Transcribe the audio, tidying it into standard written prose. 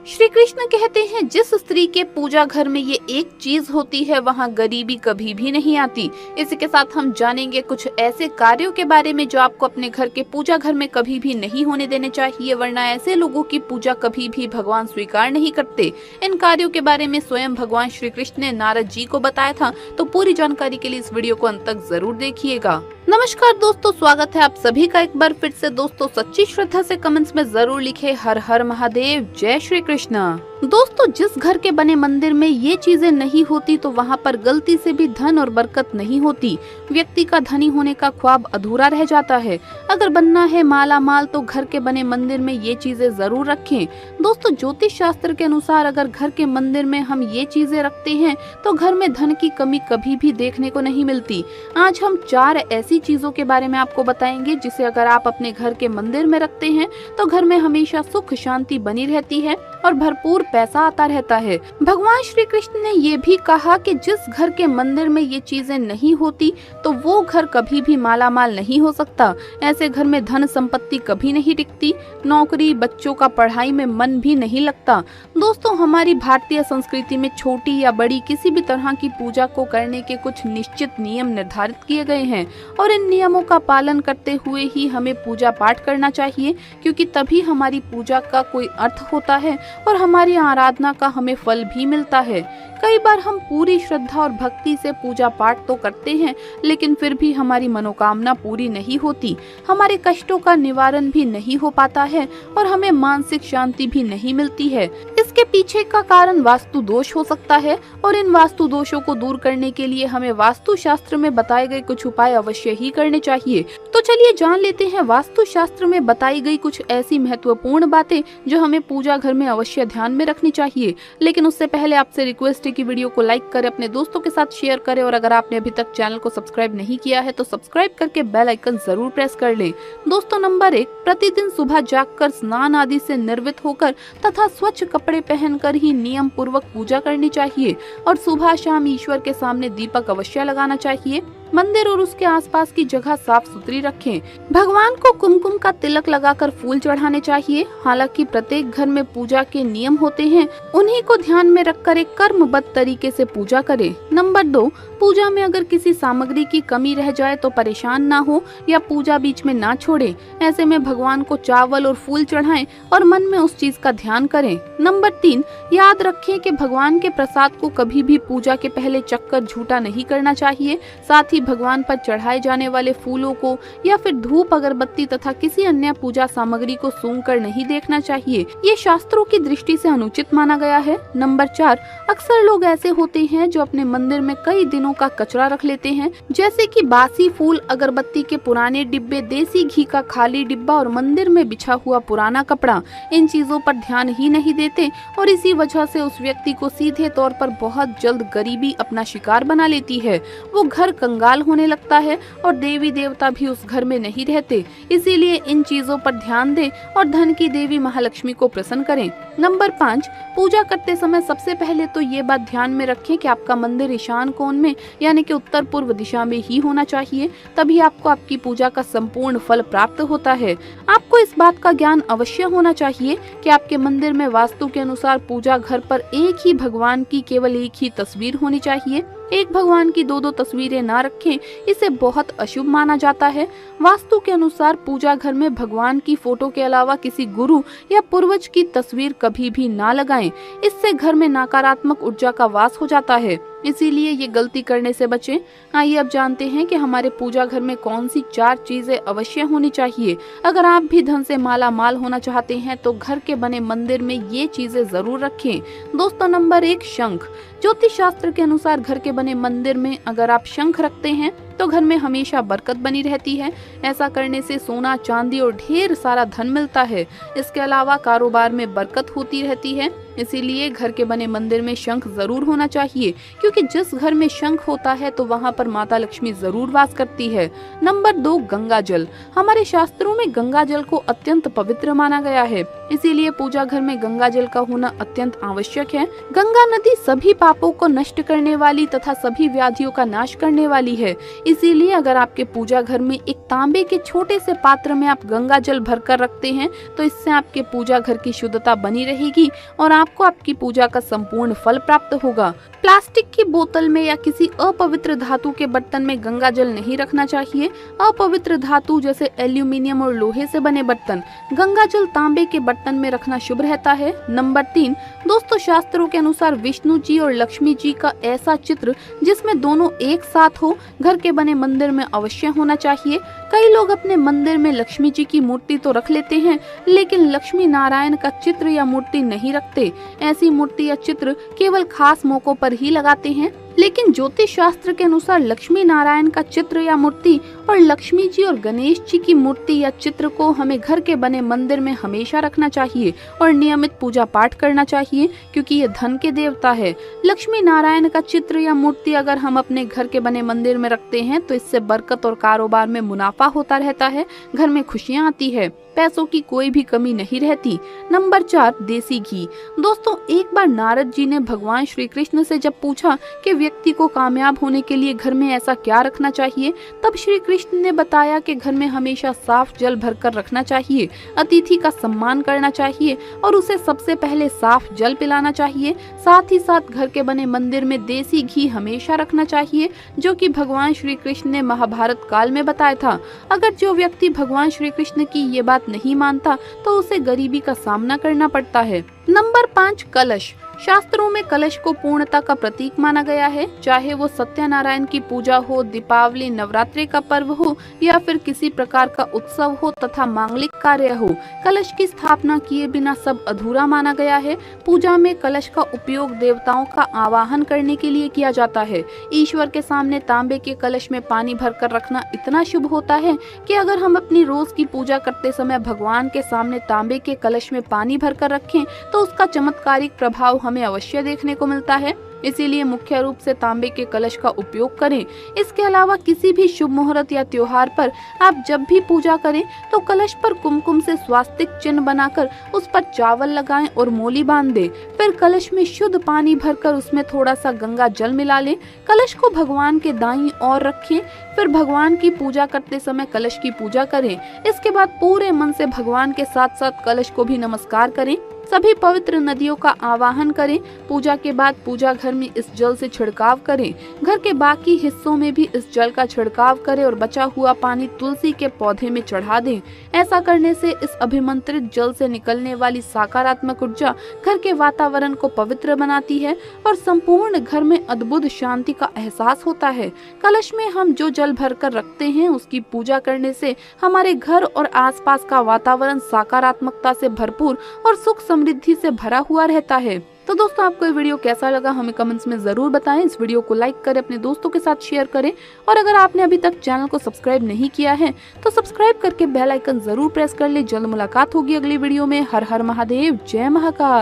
श्री कृष्ण कहते हैं जिस स्त्री के पूजा घर में ये एक चीज होती है वहाँ गरीबी कभी भी नहीं आती। इसी के साथ हम जानेंगे कुछ ऐसे कार्यों के बारे में जो आपको अपने घर के पूजा घर में कभी भी नहीं होने देने चाहिए, वरना ऐसे लोगों की पूजा कभी भी भगवान स्वीकार नहीं करते। इन कार्यों के बारे में स्वयं भगवान श्री कृष्ण ने नारद जी को बताया था, तो पूरी जानकारी के लिए इस वीडियो को अंत तक जरूर देखिएगा। नमस्कार दोस्तों, स्वागत है आप सभी का एक बार फिर से। दोस्तों सच्ची श्रद्धा से कमेंट्स में जरूर लिखे हर हर महादेव, जय श्री कृष्ण। दोस्तों जिस घर के बने मंदिर में ये चीजें नहीं होती तो वहाँ पर गलती से भी धन और बरकत नहीं होती। व्यक्ति का धनी होने का ख्वाब अधूरा रह जाता है। अगर बनना है माला माल तो घर के बने मंदिर में ये चीजें जरूर रखें। दोस्तों ज्योतिष शास्त्र के अनुसार अगर घर के मंदिर में हम ये चीजें रखते हैं तो घर में धन की कमी कभी भी देखने को नहीं मिलती। आज हम 4 ऐसी चीजों के बारे में आपको बताएंगे जिसे अगर आप अपने घर के मंदिर में रखते हैं तो घर में हमेशा सुख शांति बनी रहती है और भरपूर पैसा आता रहता है। भगवान श्री कृष्ण ने ये भी कहा कि जिस घर के मंदिर में ये चीजें नहीं होती तो वो घर कभी भी माला माल नहीं हो सकता। ऐसे घर में धन संपत्ति कभी नहीं टिकती, नौकरी, बच्चों का पढ़ाई में मन भी नहीं लगता। दोस्तों हमारी भारतीय संस्कृति में छोटी या बड़ी किसी भी तरह की पूजा को करने के कुछ निश्चित नियम निर्धारित किए गए हैं और इन नियमों का पालन करते हुए ही हमें पूजा पाठ करना चाहिए, क्योंकि तभी हमारी पूजा का कोई अर्थ होता है और हमारी आराधना का हमें फल भी मिलता है। कई बार हम पूरी श्रद्धा और भक्ति से पूजा पाठ तो करते हैं लेकिन फिर भी हमारी मनोकामना पूरी नहीं होती, हमारे कष्टों का निवारण भी नहीं हो पाता है और हमें मानसिक शांति भी नहीं मिलती है। इसके पीछे का कारण वास्तु दोष हो सकता है और इन वास्तु दोषों को दूर करने के लिए हमें वास्तु शास्त्र में बताए गए कुछ उपाय अवश्य ही करने चाहिए। तो चलिए जान लेते हैं वास्तु शास्त्र में बताई गई कुछ ऐसी महत्वपूर्ण बातें जो हमें पूजा घर में अवश्य ध्यान में रखनी चाहिए। लेकिन उससे पहले आपसे रिक्वेस्ट है कि वीडियो को लाइक करें, अपने दोस्तों के साथ शेयर करें और अगर आपने अभी तक चैनल को सब्सक्राइब नहीं किया है तो सब्सक्राइब करके बेल आइकन जरूर प्रेस कर लें। दोस्तों नंबर 1, प्रतिदिन सुबह जागकर स्नान आदि से निर्वित होकर तथा स्वच्छ कपड़े पहनकर ही नियम पूर्वक पूजा करनी चाहिए और सुबह शाम ईश्वर के सामने दीपक अवश्य लगाना चाहिए। मंदिर और उसके आसपास की जगह साफ सुथरी रखें। भगवान को कुमकुम का तिलक लगाकर फूल चढ़ाने चाहिए। हालांकि प्रत्येक घर में पूजा के नियम होते हैं, उन्हीं को ध्यान में रखकर एक कर्मबद्ध तरीके से पूजा करें। नंबर 2, पूजा में अगर किसी सामग्री की कमी रह जाए तो परेशान ना हो या पूजा बीच में ना छोड़े। ऐसे में भगवान को चावल और फूल चढ़ाएं और मन में उस चीज का ध्यान करें। नंबर 3, याद रखें कि भगवान के प्रसाद को कभी भी पूजा के पहले चखकर झूठा नहीं करना चाहिए। साथ ही भगवान पर चढ़ाए जाने वाले फूलों को या फिर धूप अगरबत्ती तथा किसी अन्य पूजा सामग्री को सूंघकर नहीं देखना चाहिए, ये शास्त्रों की दृष्टि से अनुचित माना गया है। नंबर 4, अक्सर लोग ऐसे होते हैं जो अपने मंदिर में कई दिनों का कचरा रख लेते हैं, जैसे कि बासी फूल, अगरबत्ती के पुराने डिब्बे, देसी घी का खाली डिब्बा और मंदिर में बिछा हुआ पुराना कपड़ा। इन चीजों पर ध्यान ही नहीं देते और इसी वजह से उस व्यक्ति को सीधे तौर पर बहुत जल्द गरीबी अपना शिकार बना लेती है। वो घर कंगाल होने लगता है और देवी देवता भी उस घर में नहीं रहते। इसीलिए इन चीजों पर ध्यान दें और धन की देवी महालक्ष्मी को प्रसन्न करें। नंबर 5, पूजा करते समय सबसे पहले तो ये बात ध्यान में रखें कि आपका मंदिर ईशान कोण में यानी कि उत्तर पूर्व दिशा में ही होना चाहिए, तभी आपको आपकी पूजा का संपूर्ण फल प्राप्त होता है। आपको इस बात का ज्ञान अवश्य होना चाहिए कि आपके मंदिर में वास्तु के अनुसार पूजा घर पर एक ही भगवान की केवल एक ही तस्वीर होनी चाहिए। एक भगवान की 2-2 तस्वीरें ना रखें, इसे बहुत अशुभ माना जाता है। वास्तु के अनुसार पूजा घर में भगवान की फोटो के अलावा किसी गुरु या पूर्वज की तस्वीर कभी भी ना लगाएं, इससे घर में नकारात्मक ऊर्जा का वास हो जाता है। इसीलिए ये गलती करने से बचें। आइए अब जानते हैं कि हमारे पूजा घर में कौन सी 4 चीजें अवश्य होनी चाहिए। अगर आप भी धन से माला माल होना चाहते हैं तो घर के बने मंदिर में ये चीजें जरूर रखें। दोस्तों नंबर 1, शंख। ज्योतिष शास्त्र के अनुसार घर के बने मंदिर में अगर आप शंख रखते हैं तो घर में हमेशा बरकत बनी रहती है। ऐसा करने से सोना, चांदी और ढेर सारा धन मिलता है। इसके अलावा कारोबार में बरकत होती रहती है। इसीलिए घर के बने मंदिर में शंख जरूर होना चाहिए, क्योंकि जिस घर में शंख होता है तो वहाँ पर माता लक्ष्मी जरूर वास करती है। नंबर 2, गंगा जल। हमारे शास्त्रों में गंगा जल को अत्यंत पवित्र माना गया है। इसीलिए पूजा घर में गंगा जल का होना अत्यंत आवश्यक है। गंगा नदी सभी पापों को नष्ट करने वाली तथा सभी व्याधियों का नाश करने वाली है। इसीलिए अगर आपके पूजा घर में एक तांबे के छोटे से पात्र में आप गंगा जल भरकर रखते हैं तो इससे आपके पूजा घर की शुद्धता बनी रहेगी और आपको आपकी पूजा का संपूर्ण फल प्राप्त होगा। प्लास्टिक की बोतल में या किसी अपवित्र धातु के बर्तन में गंगा जल नहीं रखना चाहिए। अपवित्र धातु जैसे एल्यूमिनियम और लोहे से बने बर्तन, गंगा जल तांबे के बर्तन में रखना शुभ रहता है। नंबर 3, दोस्तों शास्त्रों के अनुसार विष्णु जी और लक्ष्मी जी का ऐसा चित्र जिसमें दोनों एक साथ हो घर के बने मंदिर में अवश्य होना चाहिए। कई लोग अपने मंदिर में लक्ष्मी जी की मूर्ति तो रख लेते हैं लेकिन लक्ष्मी नारायण का चित्र या मूर्ति नहीं रखते। ऐसी मूर्ति या चित्र केवल खास मौकों पर ही लगाते हैं। लेकिन ज्योतिष शास्त्र के अनुसार लक्ष्मी नारायण का चित्र या मूर्ति और लक्ष्मी जी और गणेश जी की मूर्ति या चित्र को हमें घर के बने मंदिर में हमेशा रखना चाहिए और नियमित पूजा पाठ करना चाहिए क्योंकि ये धन के देवता है। लक्ष्मी नारायण का चित्र या मूर्ति अगर हम अपने घर के बने मंदिर में रखते हैं तो इससे बरकत और कारोबार में मुनाफा होता रहता है, घर में खुशियाँ आती है, पैसों की कोई भी कमी नहीं रहती। नंबर 4, देसी घी। दोस्तों एक बार नारद जी ने भगवान श्री कृष्ण से जब पूछा कि व्यक्ति को कामयाब होने के लिए घर में ऐसा क्या रखना चाहिए, तब श्री कृष्ण ने बताया कि घर में हमेशा साफ जल भरकर रखना चाहिए, अतिथि का सम्मान करना चाहिए और उसे सबसे पहले साफ जल पिलाना चाहिए। साथ ही साथ घर के बने मंदिर में देसी घी हमेशा रखना चाहिए जो कि भगवान श्री कृष्ण ने महाभारत काल में बताया था। अगर जो व्यक्ति भगवान श्री कृष्ण की ये बात नहीं मानता तो उसे गरीबी का सामना करना पड़ता है। नंबर 5, कलश। शास्त्रों में कलश को पूर्णता का प्रतीक माना गया है। चाहे वो सत्यनारायण की पूजा हो, दीपावली, नवरात्रि का पर्व हो या फिर किसी प्रकार का उत्सव हो तथा मांगलिक कार्य हो, कलश की स्थापना किए बिना सब अधूरा माना गया है। पूजा में कलश का उपयोग देवताओं का आवाहन करने के लिए किया जाता है। ईश्वर के सामने तांबे के कलश में पानी भरकर रखना इतना शुभ होता है कि अगर हम अपनी रोज की पूजा करते समय भगवान के सामने तांबे के कलश में पानी भरकर रखें तो उसका चमत्कारिक प्रभाव हमें अवश्य देखने को मिलता है। इसीलिए मुख्य रूप से तांबे के कलश का उपयोग करें। इसके अलावा किसी भी शुभ मुहूर्त या त्योहार पर आप जब भी पूजा करें तो कलश पर कुमकुम से स्वास्तिक चिन्ह बनाकर उस पर चावल लगाएं और मोली बांध दें। फिर कलश में शुद्ध पानी भरकर उसमें थोड़ा सा गंगा जल मिला लें। कलश को भगवान के दाईं ओर रखें। फिर भगवान की पूजा करते समय कलश की पूजा करें। इसके बाद पूरे मन से भगवान के साथ साथ कलश को भी नमस्कार करें। सभी पवित्र नदियों का आवाहन करें। पूजा के बाद पूजा घर में इस जल से छिड़काव करें। घर के बाकी हिस्सों में भी इस जल का छिड़काव करें और बचा हुआ पानी तुलसी के पौधे में चढ़ा दें। ऐसा करने से इस अभिमंत्रित जल से निकलने वाली सकारात्मक ऊर्जा घर के वातावरण को पवित्र बनाती है और संपूर्ण घर में अद्भुत शांति का एहसास होता है। कलश में हम जो जल भरकर रखते हैं उसकी पूजा करने से हमारे घर और आसपास का वातावरण सकारात्मकता से भरपूर और सुख समृद्धि से भरा हुआ रहता है। तो दोस्तों आपको ये वीडियो कैसा लगा हमें कमेंट्स में जरूर बताएं। इस वीडियो को लाइक करें, अपने दोस्तों के साथ शेयर करें और अगर आपने अभी तक चैनल को सब्सक्राइब नहीं किया है तो सब्सक्राइब करके बेल आइकन जरूर प्रेस कर ले। जल्द मुलाकात होगी अगली वीडियो में। हर हर महादेव, जय महाकाल।